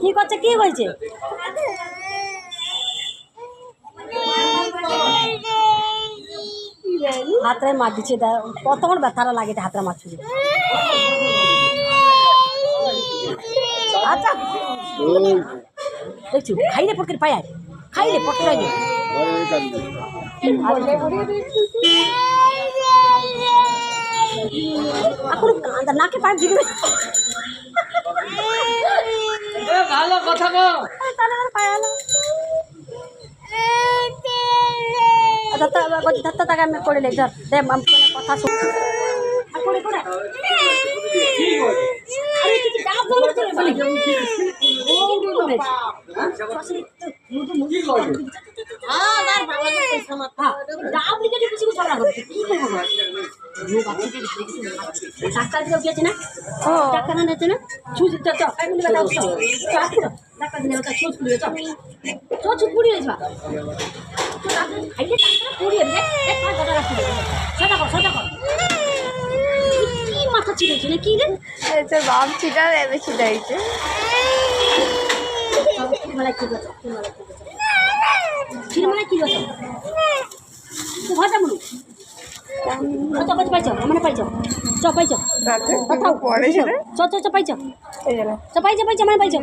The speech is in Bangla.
কি করছে? কি হয়েছে? হাতটায় মার দিচ্ছে, কত বড় ব্যথাটা লাগে হাতটা মার ছুঁড়ে। আচ্ছা দেখছি খাইলে পটকে পায়, খাইলে পটকে পাইলে এখন কাঁদা নাকে পাইপ দিবে। ভালো কথা গো। ধরতে তাকে আমি করে লে ধর দে কথা শুন। ডাক্তার দিকেও গিয়েছে না, ডাক্তার নিয়েছে না, ছুঁচ ডাক্তার দিনে ছুঁচ পুড়িয়ে ছুঁচ পুড়িয়ে খাইলে ডাক্তার পুড়িয়ে সোজা কর সোজা কর। কি মাথা ছিঁড়েছে না কি রে? বাম ছিটা এবে ছিটাইছে। চিরমালায় কি বলছো? ভাষা বলু পাইছ আমার পাইছ চ পাইছ পরে চ চ চ পাইছ চ পাইছ পাইছ আমার পাইছ।